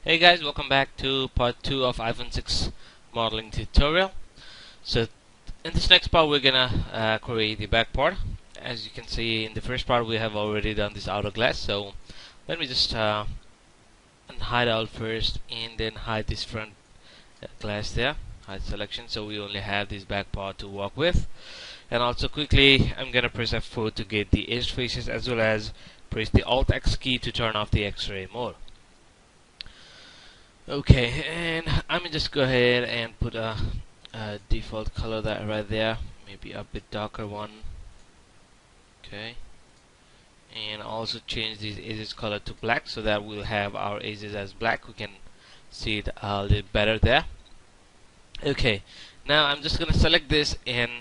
Hey guys, welcome back to part 2 of iPhone 6 modeling tutorial. So in this next part we're gonna create the back part. As you can see in the first part we have already done this outer glass, so let me just hide out first and then hide this front glass there. Hide selection, so we only have this back part to work with. And also quickly I'm gonna press F4 to get the edge faces, as well as press the Alt X key to turn off the X-ray mode. Okay, and I'm gonna just go ahead and put a default color that right there, maybe a bit darker one. Okay, and also change these edges color to black so that we'll have our edges as black. We can see it a little better there. Okay, now I'm just gonna select this and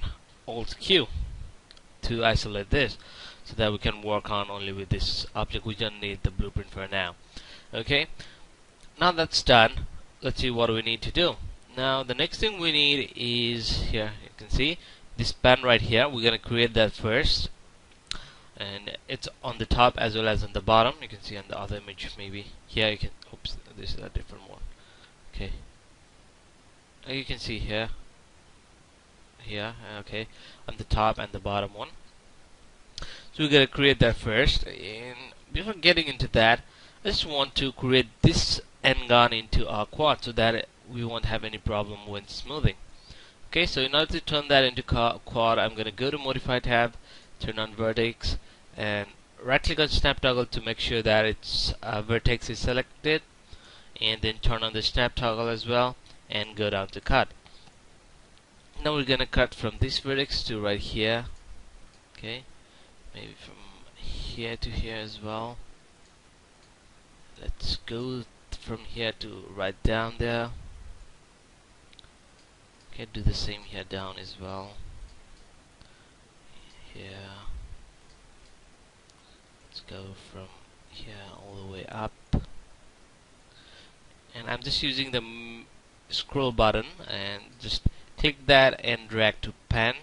Alt Q to isolate this so that we can work on only with this object. We don't need the blueprint for now. Okay, now that's done, let's see what we need to do. Now the next thing we need is here, you can see this pen right here. We're gonna create that first, and it's on the top as well as on the bottom. You can see on the other image, maybe here you can, oops, this is a different one. Okay, you can see here, okay, on the top and the bottom one. So we're gonna create that first, and before getting into that, I just want to create this N-gun into our quad so that we won't have any problem when smoothing. Okay, so in order to turn that into quad, I'm going to go to Modify tab, turn on Vertex, and right click on Snap Toggle to make sure that its vertex is selected, and then turn on the Snap Toggle as well, and go down to Cut. Now we're going to cut from this vertex to right here. Okay, maybe from here to here as well. Let's go from here to right down there. Okay, do the same here down as well. Here. Let's go from here all the way up. And I'm just using the scroll button and just click that and drag to pen.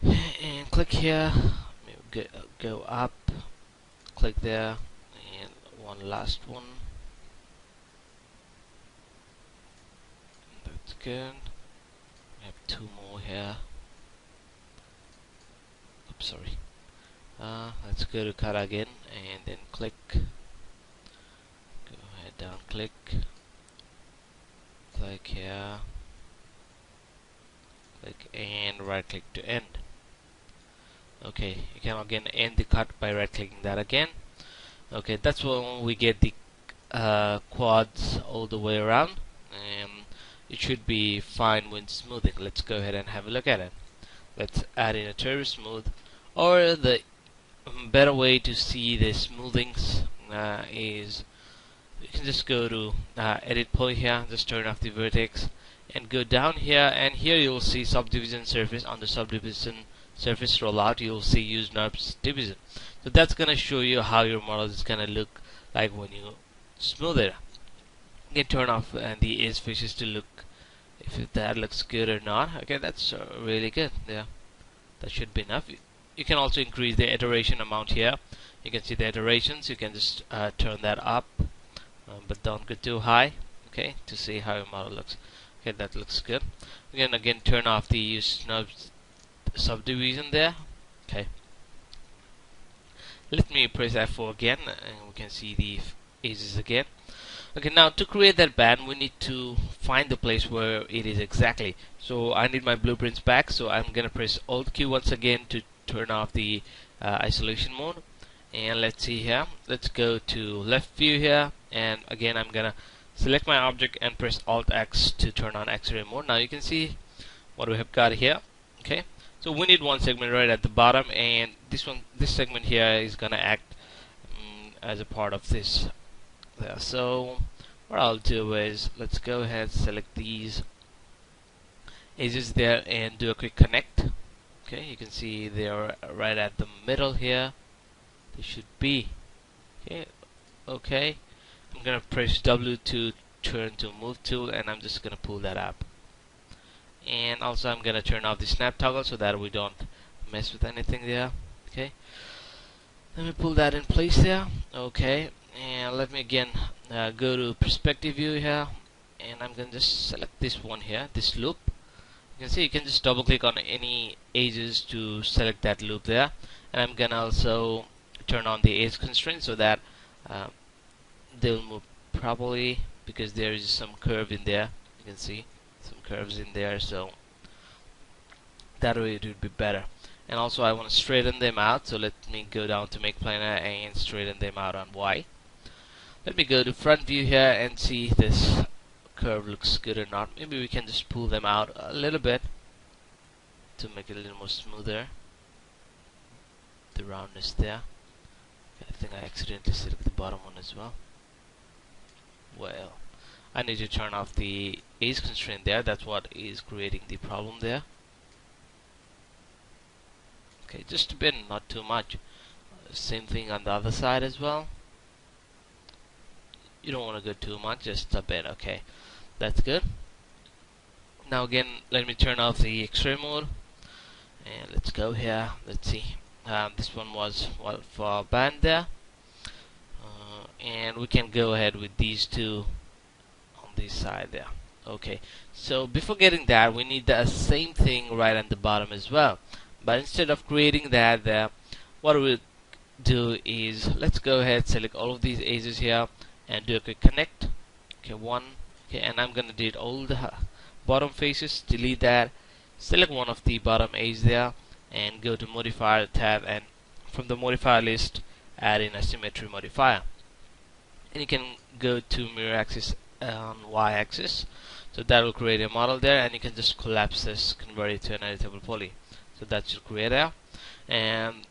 And click here. Go up. Click there. One last one. That's good. We have two more here. Oops, sorry. Let's go to cut again and then click. Go ahead, down click. Click here. Click and right click to end. Okay, you can again end the cut by right clicking that again. Okay, that's when we get the quads all the way around, and it should be fine when smoothing. Let's go ahead and have a look at it. Let's add in a turbo smooth, or the better way to see the smoothings is you can just go to edit point here, just turn off the vertex and go down here, and here you'll see subdivision surface. On the subdivision surface rollout you'll see use NURBS division. So that's gonna show you how your model is gonna look like when you smooth it. You can turn off the edge faces to look if that looks good or not. Okay, that's really good. Yeah, that should be enough. You can also increase the iteration amount here. You can see the iterations. You can just turn that up, but don't go too high. Okay, to see how your model looks. Okay, that looks good. You can again turn off the use NURBS subdivision there. Okay. Let me press F4 again and we can see the edges again. Okay, now to create that band we need to find the place where it is exactly. So I need my blueprints back, so I'm gonna press Alt Q once again to turn off the isolation mode. And let's see here, let's go to left view here, and again I'm gonna select my object and press Alt X to turn on X-ray mode. Now you can see what we have got here. Okay, so we need one segment right at the bottom, and this segment here is gonna act as a part of this there. So what I'll do is let's go ahead, select these edges there and do a quick connect. Okay, you can see they're right at the middle here. They should be. Okay, I'm gonna press W to turn to move tool, and I'm just gonna pull that up. And also I'm gonna turn off the snap toggle so that we don't mess with anything there. Okay, let me pull that in place there. Okay, and let me again go to perspective view here, and I'm gonna just select this one here, this loop. You can see you can just double click on any edges to select that loop there, and I'm gonna also turn on the edge constraint so that they'll move properly, because there is some curve in there. You can see some curves in there, so that way it would be better. And also I want to straighten them out, so let me go down to make planar and straighten them out on Y. Let me go to front view here and see if this curve looks good or not. Maybe we can just pull them out a little bit to make it a little more smoother, the roundness there. I think I accidentally selected the bottom one as well. Well, I need to turn off the edge constraint there. That's what is creating the problem there. Okay, just a bit, not too much. Same thing on the other side as well. You don't want to go too much, just a bit. Okay, that's good. Now again, let me turn off the X-ray mode, and let's go here. Let's see. This one was for band there, and we can go ahead with these two on this side there. Okay, so before getting that, we need the same thing right on the bottom as well. But instead of creating that there, what we'll do is, let's go ahead, select all of these edges here and do a quick connect. Okay, one. Okay, and I'm gonna delete all the bottom faces, delete that, select one of the bottom edge there, and go to modifier tab, and from the modifier list add in a symmetry modifier. And you can go to mirror axis on Y axis, so that will create a model there, and you can just collapse this, convert it to an editable poly. So that should create there. And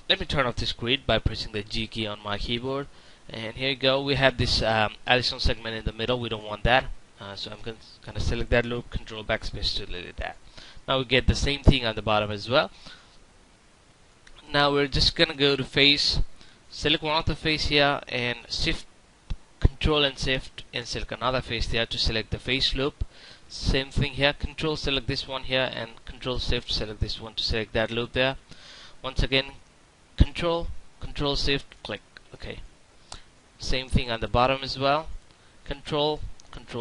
let me turn off this grid by pressing the G key on my keyboard. And here you go, we have this additional segment in the middle. We don't want that, so I'm going to select that loop, control backspace to delete that. Now we get the same thing on the bottom as well. Now we're just going to go to face, select one of the face here, and shift, control and shift, and select another face there to select the face loop. Same thing here, control select this one here, and control shift select this one to select that loop there. Once again, control shift, click. Okay, same thing on the bottom as well, control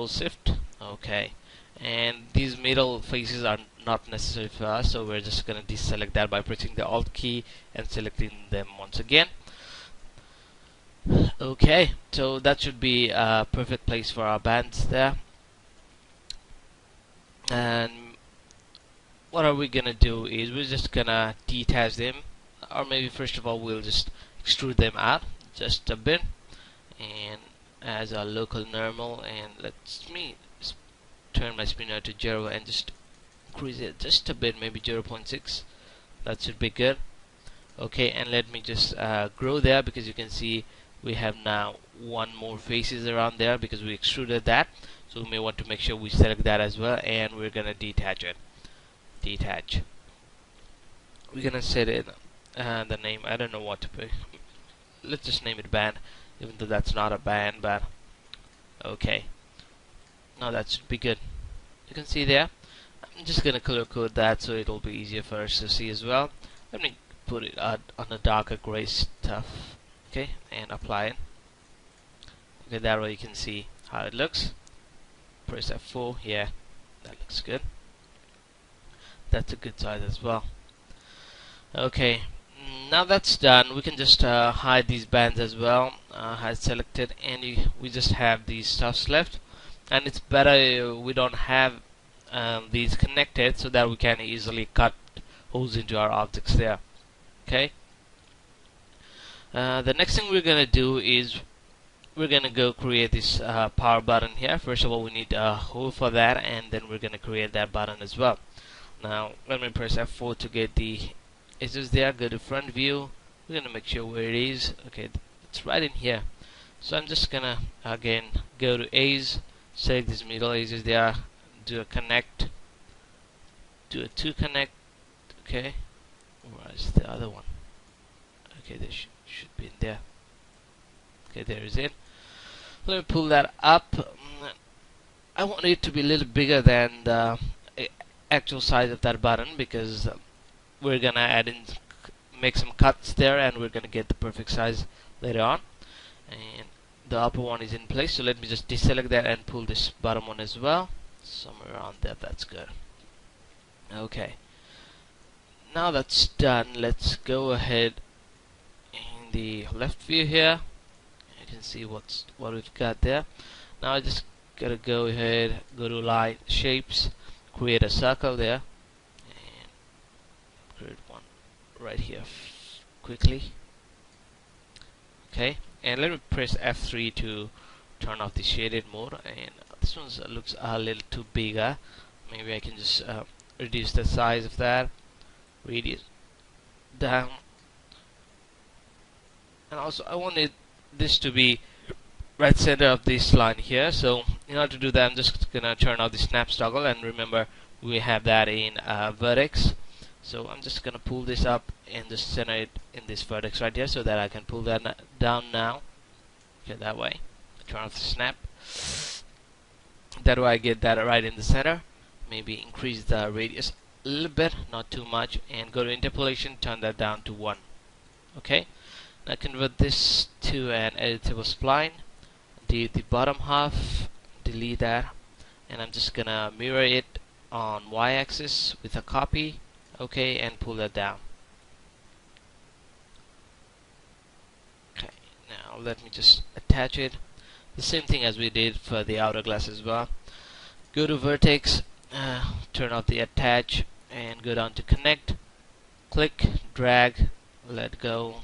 shift. Okay, and these middle faces are not necessary for us, so we're just going to deselect that by pressing the Alt key and selecting them once again. Okay, so that should be a perfect place for our bands there. And what are we gonna do is we're just gonna detach them, or maybe first of all we'll just extrude them out just a bit, and as a local normal, and let me turn my spinner to 0 and just increase it just a bit, maybe 0.6. that should be good. Okay, and let me just grow there, because you can see we have now one more faces around there because we extruded that. So we may want to make sure we select that as well, and we're gonna detach it. Detach. We're gonna set it the name. I don't know what to put. Let's just name it band, even though that's not a band. But okay. Now that should be good. You can see there. I'm just gonna color code that so it'll be easier for us to see as well. Let me put it on a darker gray stuff. Okay, and apply it. Okay, that way you can see how it looks. Press F4, yeah, that looks good. That's a good size as well. Okay, now that's done, we can just hide these bands as well. Hide selected, and we just have these stuffs left. And it's better we don't have these connected, so that we can easily cut holes into our objects there. Okay. The next thing we're gonna do is we're gonna go create this power button here. First of all, we need a hole for that, and then we're gonna create that button as well. Now let me press F4 to get the edges there. Go to front view. We're gonna make sure where it is. Okay, it's right in here. So I'm just gonna again go to edge, select these middle edges there, do a connect, do a two connect. Okay, where is the other one? Okay, there should be in there. Okay, there is it. Let me pull that up. I want it to be a little bigger than the actual size of that button, because we're gonna add in, make some cuts there, and we're gonna get the perfect size later on. And the upper one is in place, so let me just deselect that and pull this bottom one as well, somewhere around there. That's good. Okay, now that's done. Let's go ahead in the left view here. You can see what we've got there. Now I just gotta go ahead, go to line shapes, create a circle there, and create one right here quickly. Okay, and let me press F3 to turn off the shaded mode. And this one looks a little too bigger. Maybe I can just reduce the size of that, radius down. And also I wanted this to be right center of this line here, so in order to do that I'm just gonna turn off the snap toggle, and remember we have that in vertex, so I'm just gonna pull this up and just center it in this vertex right here, so that I can pull that down now. Okay, that way. Turn off the snap. That way I get that right in the center. Maybe increase the radius a little bit, not too much, and go to interpolation, turn that down to 1. Okay, now convert this to an editable spline. Delete the bottom half, delete that, and I'm just gonna mirror it on y-axis with a copy. Okay, and pull that down. Okay, now let me just attach it. The same thing as we did for the outer glass as well. Go to vertex, turn off the attach, and go down to connect. Click, drag, let go.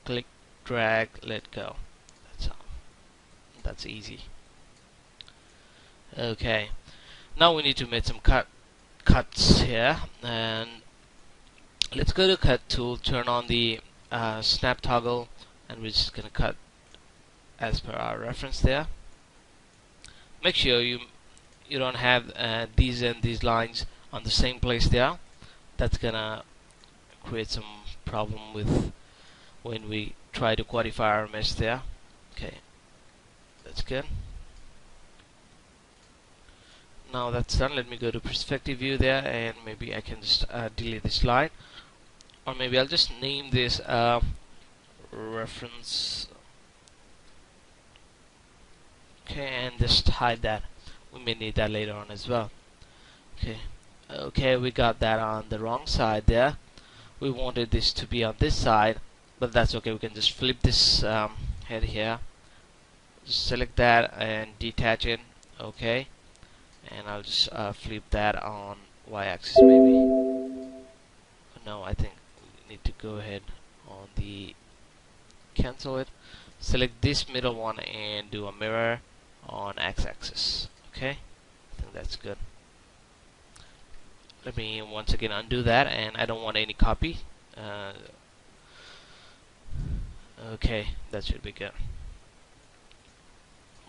Click, drag, let go. That's all. That's easy. Okay, now we need to make some cuts here, and let's go to cut tool, turn on the snap toggle, and we're just gonna cut as per our reference there. Make sure you don't have these and these lines on the same place there. That's gonna create some problem with when we try to quantify our mesh there. Okay, that's good. Now that's done, let me go to perspective view there, and maybe I can just delete this line, or maybe I'll just name this reference. Okay, and just hide that. We may need that later on as well. Okay, we got that on the wrong side there. We wanted this to be on this side, but that's okay. We can just flip this head here. Just select that and detach it. Okay, and I'll just flip that on y-axis maybe. No, I think we need to go ahead on the cancel it. Select this middle one and do a mirror on x-axis. Okay, I think that's good. Let me once again undo that, and I don't want any copy. Okay, that should be good.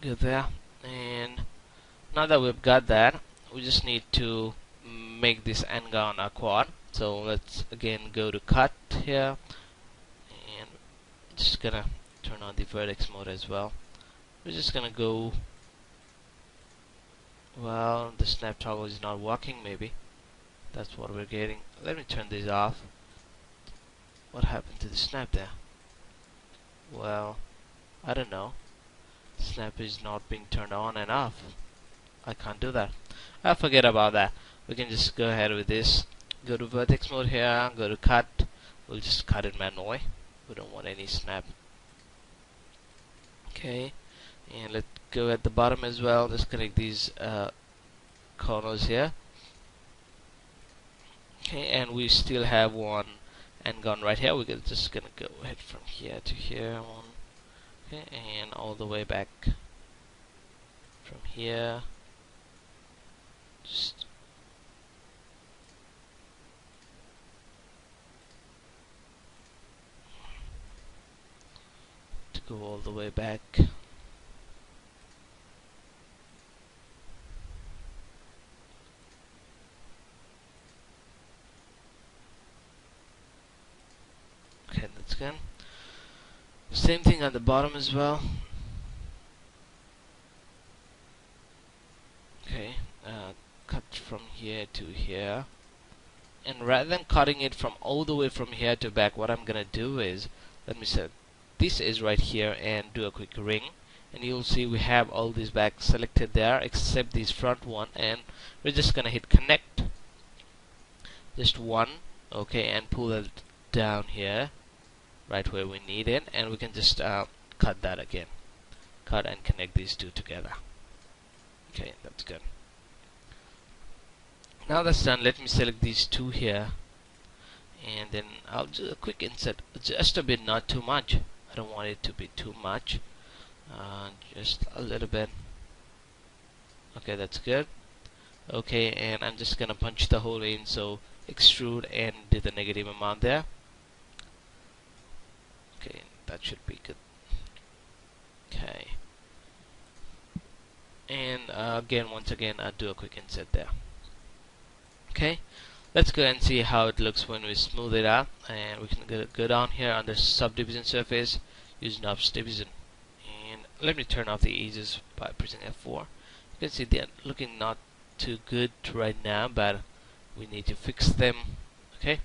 Good there. And now that we've got that, we just need to make this n-gon a quad. So let's again go to cut here, and just gonna turn on the vertex mode as well. We're just gonna go, well, the snap toggle is not working, maybe that's what we're getting. Let me turn this off. What happened to the snap there? Well, I don't know. Snap is not being turned on and off. I can't do that. I'll forget about that. We can just go ahead with this. Go to vertex mode here, go to cut. We'll just cut it manually. We don't want any snap. Okay, and let's go at the bottom as well. Disconnect these corners here. Okay, and we still have one n-gon right here. We're just gonna go ahead from here to here, one. Okay, and all the way back from here. Just to go all the way back. Okay, that's good. Same thing at the bottom as well. Okay, cut from here to here. And rather than cutting it from all the way from here to back, what I'm gonna do is, let me set this is right here and do a quick ring, and you'll see we have all these back selected there except this front one, and we're just gonna hit connect, just one, okay, and pull it down here right where we need it, and we can just cut that again, cut and connect these two together. Okay, that's good. Now that's done, let me select these two here, and then I'll do a quick insert, just a bit, not too much. I don't want it to be too much, just a little bit. Okay, that's good. Okay, and I'm just gonna punch the hole in, so extrude and do the negative amount there. Okay, that should be good. Okay, and once again I'll do a quick insert there. Okay, let's go and see how it looks when we smooth it out, and we can go down here under subdivision surface, use knobs division, and let me turn off the edges by pressing F4. You can see they're looking not too good right now, but we need to fix them. Okay,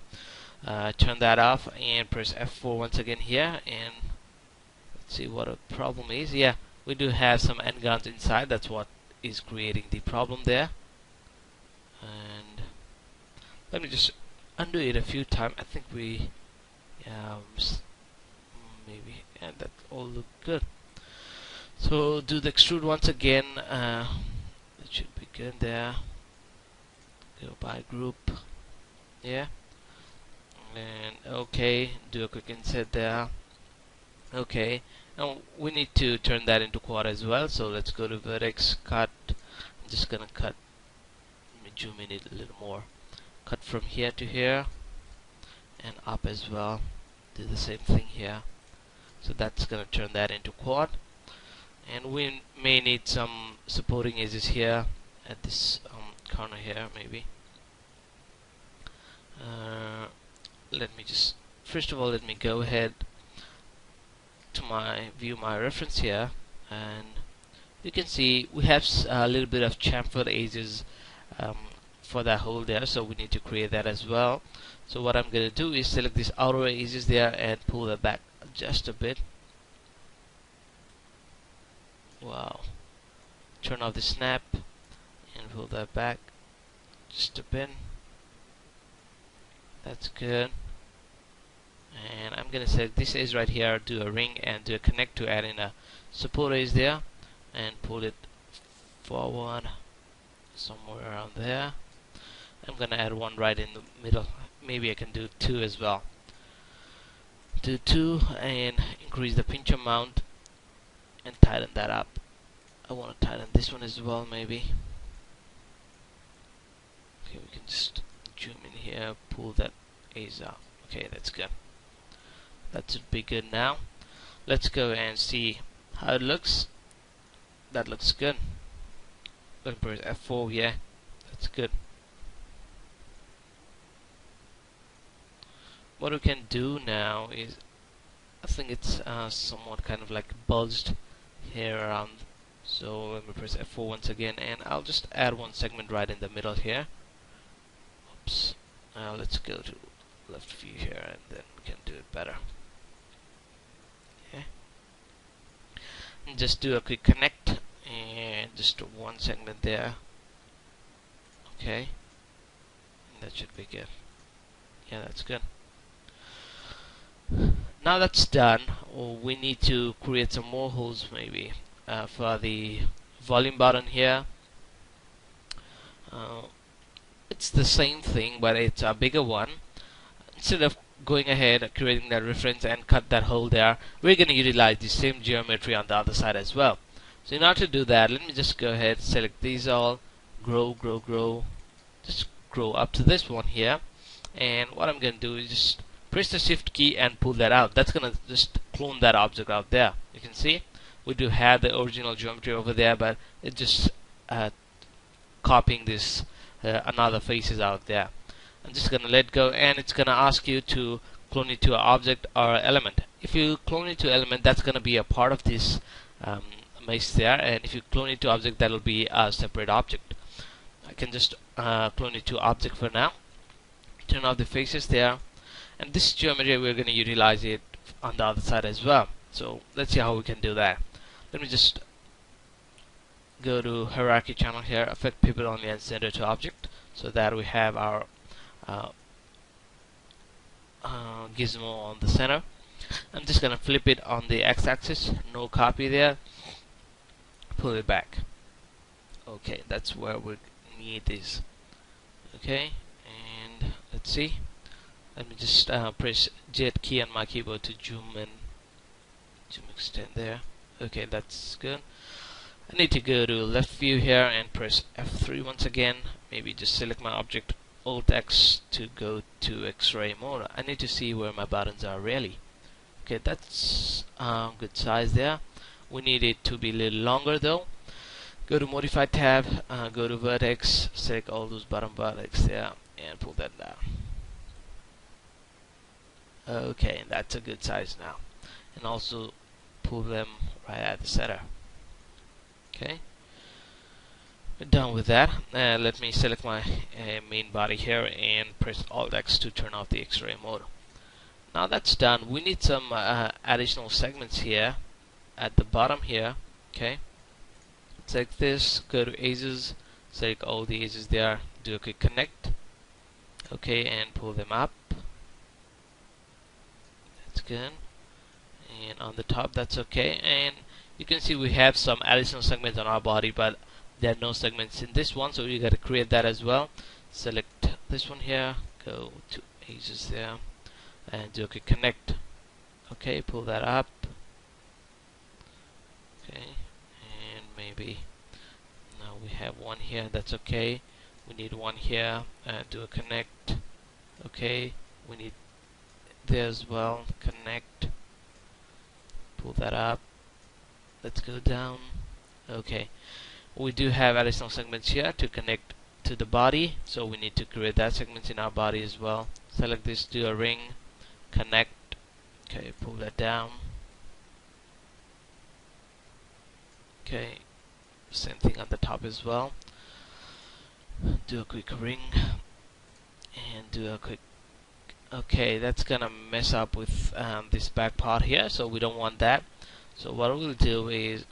turn that off and press F4 once again here, and let's see what a problem is. Yeah, we do have some end guns inside, that's what is creating the problem there. And let me just undo it a few times. I think we maybe, and that all look good. So do the extrude once again. It should be good there. Go by group, yeah, and okay, do a quick insert there. Okay, now we need to turn that into quad as well, so let's go to vertex, cut. I'm just gonna cut, let me zoom in it a little more, cut from here to here and up as well, do the same thing here. So that's gonna turn that into quad, and we may need some supporting edges here at this corner here maybe. Let me just, first of all, let me go ahead to view my reference here, and you can see we have a little bit of chamfered edges for that hole there, so we need to create that as well. So what I'm going to do is select these outer edges there and pull that back just a bit. Wow, turn off the snap and pull that back just a bit. That's good. And I'm gonna select this edge right here, do a ring and do a connect to add in a support edge there, and pull it forward somewhere around there. I'm gonna add one right in the middle. Maybe I can do two as well. Do two and increase the pinch amount and tighten that up. I want to tighten this one as well maybe. Okay, we can just zoom in here, pull that edge out. Okay, that's good. That should be good now. Let's go and see how it looks. That looks good. Let me press F4 here. That's good. What we can do now is, I think it's somewhat kind of like bulged here around. So let me press F4 once again, and I'll just add one segment right in the middle here. Oops. Now let's go to left view here, and then we can do it better. Okay. And just do a quick connect, and just one segment there. Okay. And that should be good. Yeah, that's good. Now that's done, we need to create some more holes maybe for the volume button here. It's the same thing, but it's a bigger one. Instead of going ahead creating that reference and cut that hole there, we're going to utilize the same geometry on the other side as well. So in order to do that, let me just go ahead, select these all, grow, just grow up to this one here, and what I'm going to do is just press the shift key and pull that out. That's going to just clone that object out there. You can see we do have the original geometry over there, but it's just copying this another faces out there. I'm just going to let go, and it's going to ask you to clone it to an object or element. If you clone it to element, that's going to be a part of this mesh there, and if you clone it to object, that will be a separate object. I can just clone it to object for now. Turn off the faces there, and this geometry we're going to utilize it on the other side as well. So let's see how we can do that. Let me just go to hierarchy channel here, affect pivot only and center to object, so that we have our uh, gizmo on the center. I'm just gonna flip it on the x-axis, no copy there, pull it back. Okay, that's where we need this. Okay, and let's see. Let me just press J key on my keyboard to zoom in, zoom extend there. Okay, that's good. I need to go to left view here and press F3 once again. Maybe just select my object, Alt X to go to X-ray mode. I need to see where my buttons are really. Okay, that's good size there. We need it to be a little longer though. Go to modify tab, go to vertex, select all those bottom vertex there and pull that down. Okay, that's a good size now. And also pull them right at the center. Okay, we're done with that. Let me select my main body here and press Alt X to turn off the X-ray mode. Now that's done. We need some additional segments here at the bottom here. Okay, select this, go to edges, select all the edges there, do a quick connect. Okay, and pull them up. That's good. And on the top, that's okay. And you can see we have some additional segments on our body, but there are no segments in this one, so you got to create that as well. Select this one here, go to edges there, and do a quick connect. Okay, pull that up. Okay, and maybe now we have one here. That's okay. We need one here. Do a connect. Okay, we need there as well. Connect. Pull that up. Let's go down. Okay, we do have additional segments here to connect to the body, so we need to create that segment in our body as well. Select this, do a ring, connect. Okay, pull that down. Okay, same thing on the top as well. Do a quick ring and do a quick. Okay, that's gonna mess up with this back part here, so we don't want that. So what we'll do is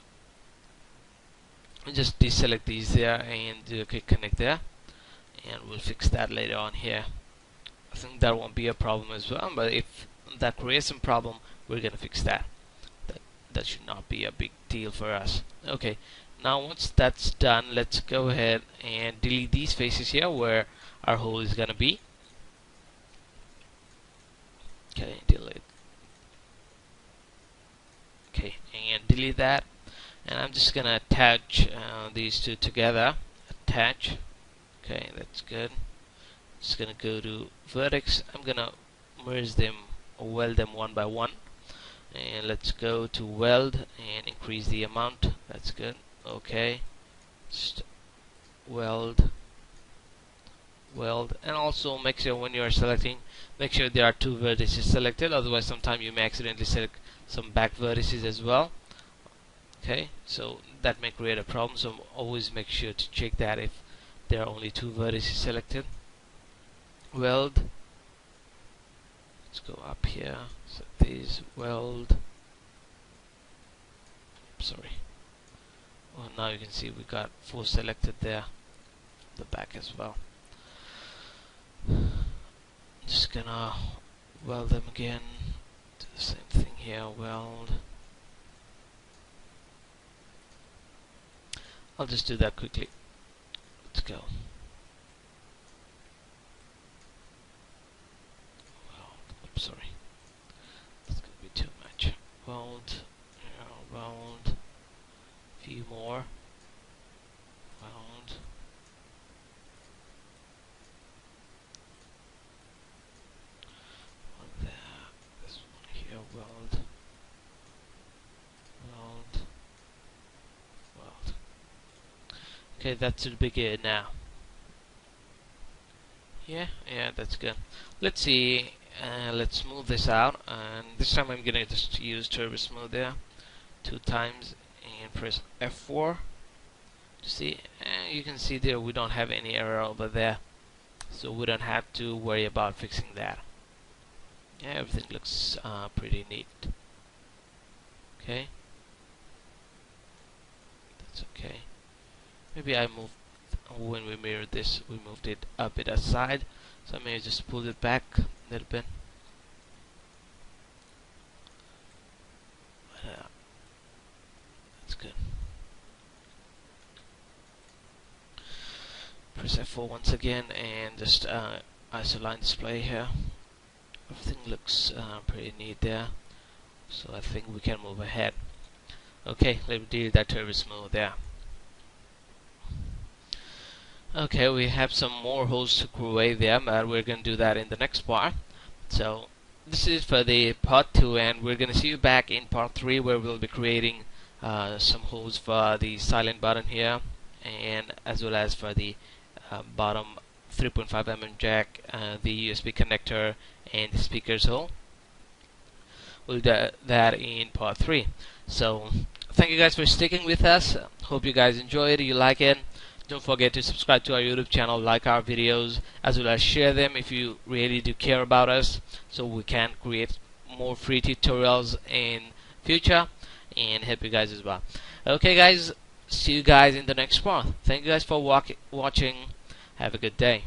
just deselect these there and do a quick connect there, and we'll fix that later on here. I think that won't be a problem as well, but if that creates some problem, we're gonna fix that. That should not be a big deal for us. Okay, now once that's done, let's go ahead and delete these faces here where our hole is gonna be. Okay, delete. Okay, and delete that. And I'm just gonna attach these two together. Attach. Okay, that's good. Just gonna go to vertex. I'm gonna merge them or weld them one by one. And let's go to weld and increase the amount. That's good. Okay, just weld, and also make sure when you are selecting, make sure there are two vertices selected. Otherwise, sometimes you may accidentally select some back vertices as well. Okay, so that may create a problem. So always make sure to check that if there are only two vertices selected. Weld. Let's go up here. So these weld. Sorry. Well, now you can see we got 4 selected there. The back as well. Just gonna weld them again. Do the same thing here. Weld. I'll just do that quickly. Let's go. Oops, sorry. That's gonna be too much. Weld. Weld. Few more. Weld. One there. This one here. Weld. Weld. Weld. Okay, that should be good now. Yeah, that's good. Let's see. Let's smooth this out, and this time I'm gonna just use turbo smooth there 2 times and press F4 to see. And you can see there we don't have any error over there, so we don't have to worry about fixing that. Yeah, everything looks pretty neat. Okay. okay. Maybe I moved, when we mirrored this, we moved it a bit aside, so I may just pull it back a little bit. That's good. Press F4 once again and just isoline display here. Everything looks pretty neat there, so I think we can move ahead. Okay, let me do that turbo smooth there. Okay, we have some more holes to create there, but we're going to do that in the next part. So this is for the part 2, and we're going to see you back in part 3, where we'll be creating some holes for the silent button here, and as well as for the bottom 3.5mm jack, the USB connector, and the speakers hole. We'll do that in part 3. So thank you guys for sticking with us. Hope you guys enjoy it, you like it. Don't forget to subscribe to our YouTube channel, like our videos, as well as share them if you really do care about us, so we can create more free tutorials in future and help you guys as well. Okay guys, see you guys in the next part. Thank you guys for watching. Have a good day.